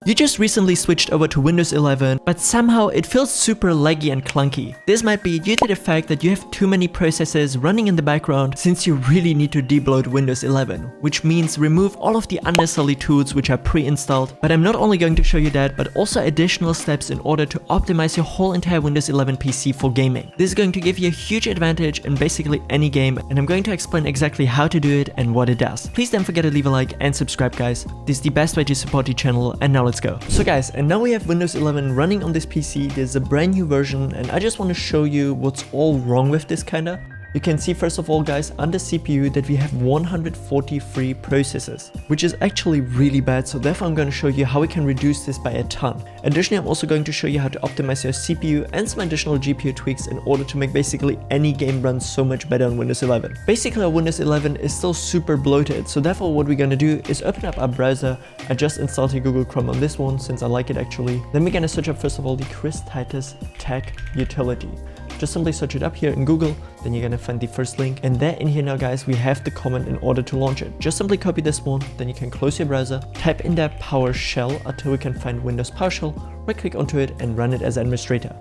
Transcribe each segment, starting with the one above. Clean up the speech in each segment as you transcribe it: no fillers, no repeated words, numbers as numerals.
You just recently switched over to Windows 11, but somehow it feels super laggy and clunky. This might be due to the fact that you have too many processes running in the background, since you really need to debloat Windows 11, which means remove all of the unnecessary tools which are pre-installed. But I'm not only going to show you that, but also additional steps in order to optimize your whole entire Windows 11 PC for gaming. This is going to give you a huge advantage in basically any game, and I'm going to explain exactly how to do it and what it does. Please don't forget to leave a like and subscribe, guys. This is the best way to support the channel, and now let's go. So guys, and now we have Windows 11 running on this PC. There's a brand new version, and I just want to show you what's all wrong with this kinda. You can see first of all, guys, under CPU that we have 143 processes, which is actually really bad. So therefore I'm going to show you how we can reduce this by a ton. Additionally, I'm also going to show you how to optimize your CPU and some additional GPU tweaks in order to make basically any game run so much better on Windows 11. Basically, our Windows 11 is still super bloated. So therefore what we're going to do is open up our browser. I just installed the Google Chrome on this one since I like it actually. Then we're going to search up first of all the Chris Titus Tech Utility. Just simply search it up here in Google, then you're gonna find the first link, and there in here now, guys, we have the command in order to launch it. Just simply copy this one, then you can close your browser, type in there PowerShell until we can find Windows PowerShell, right click onto it and run it as administrator.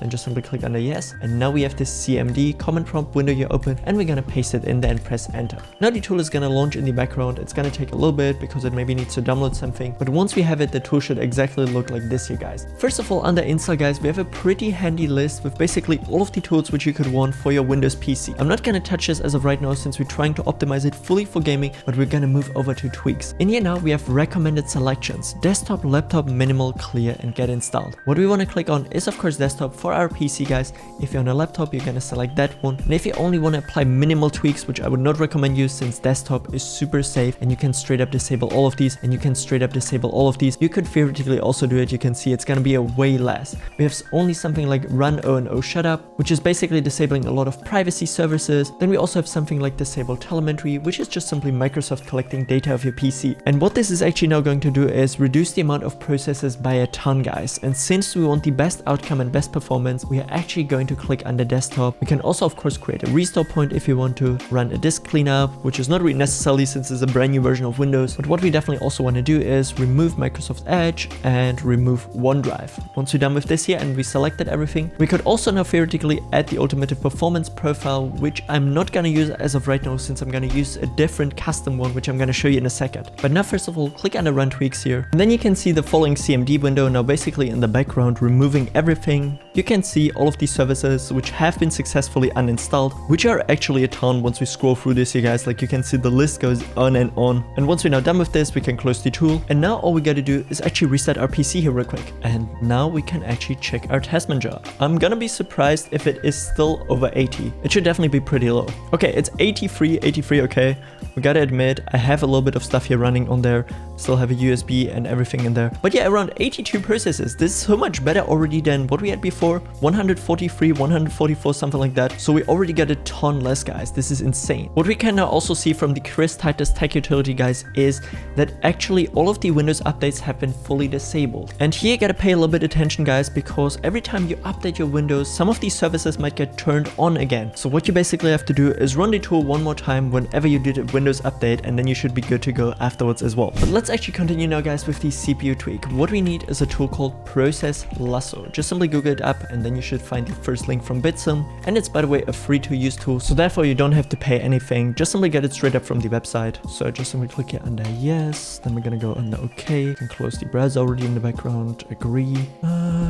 Then just simply click under yes, and now we have this CMD command prompt window you open, and we're gonna paste it in there and press enter. Now the tool is gonna launch in the background. It's gonna take a little bit because it maybe needs to download something, but once we have it, the tool should exactly look like this here, guys. First of all, under install, guys, we have a pretty handy list with basically all of the tools which you could want for your Windows PC. I'm not gonna touch this as of right now since we're trying to optimize it fully for gaming, but we're gonna move over to tweaks. In here now we have recommended selections: desktop, laptop, minimal, clear, and get installed. What we want to click on is of course desktop. For our PC, guys, if you're on a laptop, you're gonna select that one, and if you only want to apply minimal tweaks, which I would not recommend you since desktop is super safe and you can straight up disable all of these, and you can straight up disable all of these, you could theoretically also do it. You can see it's gonna be a way less. We have only something like run O&O shutup, which is basically disabling a lot of privacy services. Then we also have something like disable telemetry, which is just simply Microsoft collecting data of your PC. And what this is actually now going to do is reduce the amount of processes by a ton, guys. And since we want the best outcome and best performance, we are actually going to click under desktop. We can also of course create a restore point if you want to, run a disk cleanup, which is not really necessarily since it's a brand new version of Windows. But what we definitely also want to do is remove Microsoft Edge and remove OneDrive. Once we're done with this here and we selected everything, we could also now theoretically add the automotive performance profile, which I'm not going to use as of right now since I'm going to use a different custom one, which I'm going to show you in a second. But now first of all, click under run tweaks here, and then you can see the following CMD window. Now basically in the background, removing everything, you can see all of these services which have been successfully uninstalled, which are actually a ton. Once we scroll through this here, guys, like you can see the list goes on and on. And once we're now done with this, we can close the tool, and now all we got to do is actually reset our PC here real quick, and now we can actually check our test manager. I'm gonna be surprised if it is still over 80. It should definitely be pretty low. Okay, it's 83. Okay, we gotta admit I have a little bit of stuff here running on there, still have a USB and everything in there, but yeah, around 82 processes. This is so much better already than what we had before. 143, 144, something like that. So we already got a ton less, guys. This is insane. What we can now also see from the Chris Titus Tech Utility, guys, is that actually all of the Windows updates have been fully disabled. And here you gotta pay a little bit attention, guys, because every time you update your Windows, some of these services might get turned on again. So what you basically have to do is run the tool one more time whenever you did a Windows update, and then you should be good to go afterwards as well. But let's actually continue now, guys, with the CPU tweak. What we need is a tool called Process Lasso. Just simply Google it up, and then you should find the first link from Bitsum, and it's by the way a free to use tool, so therefore you don't have to pay anything. Just simply get it straight up from the website. So just simply click here under yes, then we're gonna go under OK. You can close the browser already in the background, agree.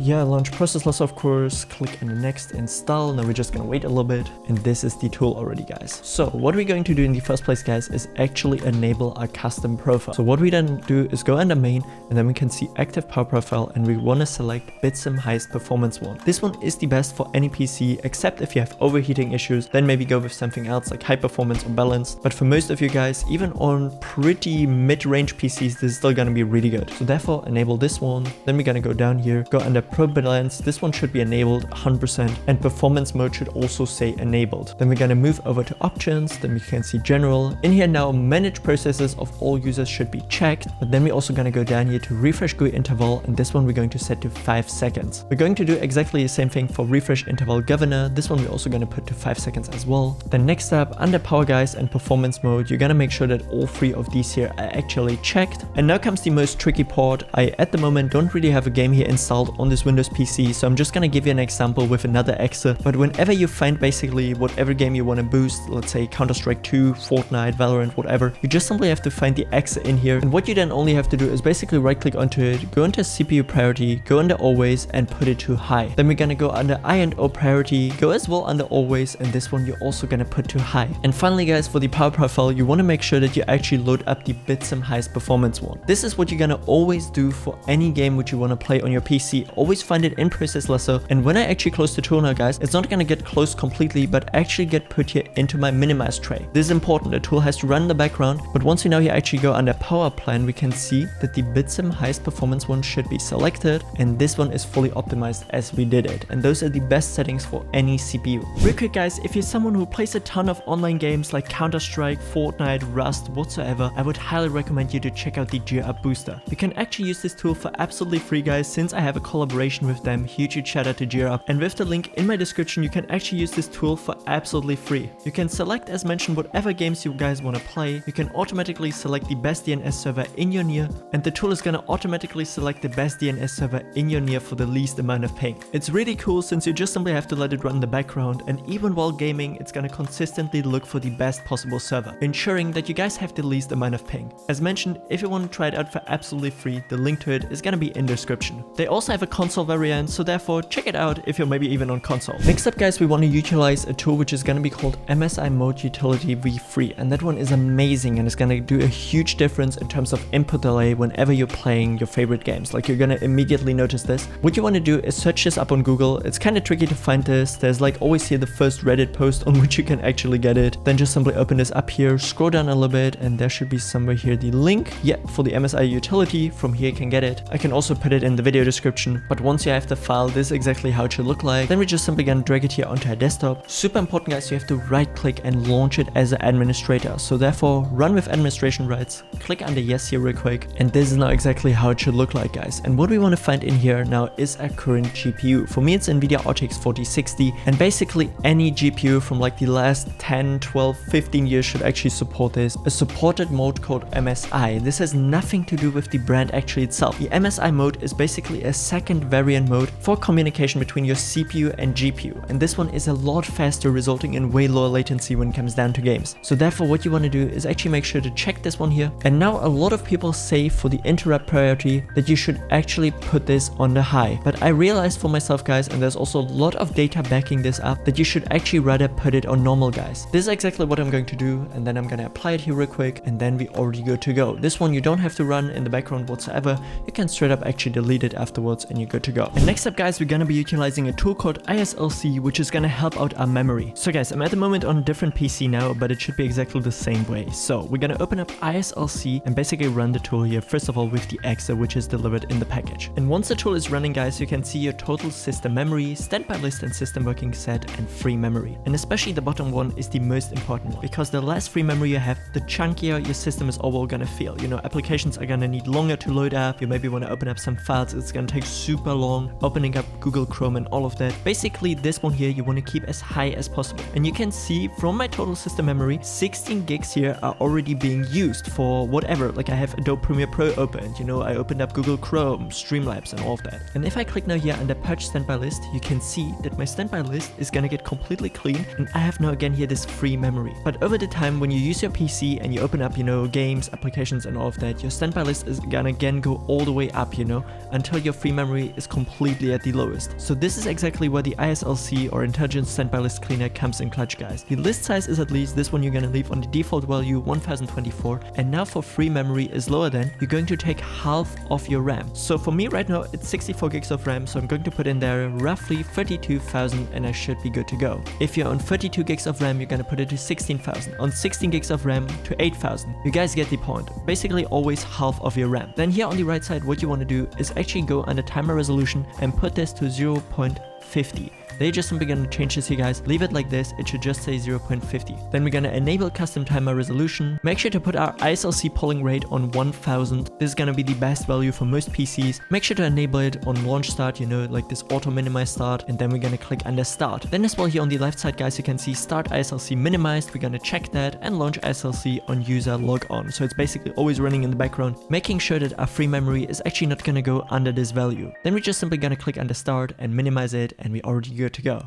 Yeah, launch Process Lasso, of course. Click on the next, install. Now we're just gonna wait a little bit, and this is the tool already, guys. So what we're going to do in the first place, guys, is actually enable our custom profile. So what we then do is go under main, and then we can see active power profile, and we want to select Bitsum highest performance one. This one is the best for any PC, except if you have overheating issues, then maybe go with something else like high performance or balanced. But for most of you guys, even on pretty mid-range PCs, this is still gonna be really good. So therefore enable this one. Then we're gonna go down here, go under Pro Balance. This one should be enabled 100%, and performance mode should also say enabled. Then we're gonna move over to options. Then we can see general. In here now, manage processes of all users should be checked. But then we're also gonna go down here to refresh GUI interval, and this one we're going to set to 5 seconds. We're going to do exactly the same thing for refresh interval governor. This one we're also going to put to 5 seconds as well. Then next up, under power guys and performance mode, you're going to make sure that all 3 of these here are actually checked. And now comes the most tricky part. I at the moment don't really have a game here installed on this Windows PC, so I'm just going to give you an example with another exe. But whenever you find basically whatever game you want to boost, let's say Counter-Strike 2, Fortnite, Valorant, whatever, you just simply have to find the exe in here. And what you then only have to do is basically right click onto it, go into CPU priority, go under always and put it to high. Then we're gonna go under I&O priority, go as well under always, and this one you're also gonna put to high. And finally guys, for the power profile, you want to make sure that you actually load up the Bitsum highest performance one. This is what you're gonna always do for any game which you want to play on your PC. Always find it in Process Lasso, and when I actually close the tool now guys, it's not gonna get closed completely, but actually get put here into my minimize tray. This is important, the tool has to run in the background, but once we now here actually go under power plan, we can see that the Bitsum highest performance one should be selected, and this one is fully optimized as we did it, and those are the best settings for any CPU. Real quick guys, if you're someone who plays a ton of online games like Counter-Strike, Fortnite, Rust, whatsoever, I would highly recommend you to check out the Gear Up Booster. You can actually use this tool for absolutely free guys, since I have a collaboration with them. Huge shout out to Gear Up, and with the link in my description you can actually use this tool for absolutely free. You can select, as mentioned, whatever games you guys want to play. You can automatically select the best DNS server in your near, and the tool is going to automatically select the best DNS server in your near for the least amount of ping. It's really cool since you just simply have to let it run in the background, and even while gaming it's going to consistently look for the best possible server, ensuring that you guys have the least amount of ping. As mentioned, if you want to try it out for absolutely free, the link to it is going to be in the description. They also have a console variant, so therefore check it out if you're maybe even on console. Next up guys, we want to utilize a tool which is going to be called MSI Mode Utility V3, and that one is amazing and it's going to do a huge difference in terms of input delay whenever you're playing your favorite games. Like, you're going to immediately notice this. What you want to do is search this up on Google. It's kind of tricky to find this. There's like always here the first Reddit post on which you can actually get it. Then just simply open this up here, scroll down a little bit, and there should be somewhere here the link, yeah, for the MSI utility. From here you can get it. I can also put it in the video description, but once you have the file, this is exactly how it should look like. Then we just simply gonna drag it here onto our desktop. Super important guys, you have to right click and launch it as an administrator. So therefore run with administration rights, click under yes here real quick, and this is now exactly how it should look like guys. And what we want to find in here now is a current GPU. For me it's NVIDIA RTX 4060, and basically any GPU from like the last 10, 12, 15 years should actually support this. A supported mode called MSI. This has nothing to do with the brand actually itself. The MSI mode is basically a second variant mode for communication between your CPU and GPU, and this one is a lot faster, resulting in way lower latency when it comes down to games. So therefore what you want to do is actually make sure to check this one here. And now a lot of people say for the interrupt priority that you should actually put this on the high, but I realized for myself guys, and there's also a lot of data backing this up, that you should actually rather put it on normal guys. This is exactly what I'm going to do, and then I'm gonna apply it here real quick, and then we already good to go. This one you don't have to run in the background whatsoever. You can straight up actually delete it afterwards and you're good to go. And next up guys, we're gonna be utilizing a tool called ISLC, which is gonna help out our memory. So guys, I'm at the moment on a different PC now, but it should be exactly the same way. So we're gonna open up ISLC and basically run the tool here, first of all with the exe which is delivered in the package. And once the tool is running guys, you can see your total system memory, standby list and system working set, and free memory. And especially the bottom one is the most important one, because the less free memory you have, the chunkier your system is overall gonna feel. You know, applications are gonna need longer to load up. You maybe want to open up some files, it's gonna take super long, opening up Google Chrome and all of that. Basically this one here you want to keep as high as possible. And you can see from my total system memory, 16 gigs here are already being used for whatever. Like, I have Adobe Premiere Pro opened, you know, I opened up Google Chrome, Streamlabs and all of that. And if I click now here under Purge Standby List, you can see that my standby list is gonna get completely clean, and I have now again here this free memory. But over the time when you use your PC and you open up, you know, games, applications and all of that, your standby list is gonna again go all the way up, you know, until your free memory is completely at the lowest. So this is exactly where the ISLC or Intelligent Standby List Cleaner comes in clutch guys. The list size is at least, this one you're gonna leave on the default value 1024, and now for free memory is lower than, you're going to take half of your RAM. So for me right now it's 64 gigs of RAM, so I'm going to put in there roughly 32,000 and I should be good to go. If you're on 32 gigs of RAM, you're gonna put it to 16,000. On 16 gigs of RAM to 8,000. You guys get the point. Basically always half of your RAM. Then here on the right side, what you want to do is actually go under timer resolution and put this to 0.50. They're just simply gonna change this here, guys. Leave it like this. It should just say 0.50. Then we're gonna enable custom timer resolution. Make sure to put our ISLC polling rate on 1000. This is gonna be the best value for most PCs. Make sure to enable it on launch start, you know, like this auto minimize start, and then we're gonna click under start. Then as well here on the left side, guys, you can see start ISLC minimized. We're gonna check that and launch ISLC on user log on. So it's basically always running in the background, making sure that our free memory is actually not gonna go under this value. Then we're just simply gonna click under start and minimize it, and we're already good to go.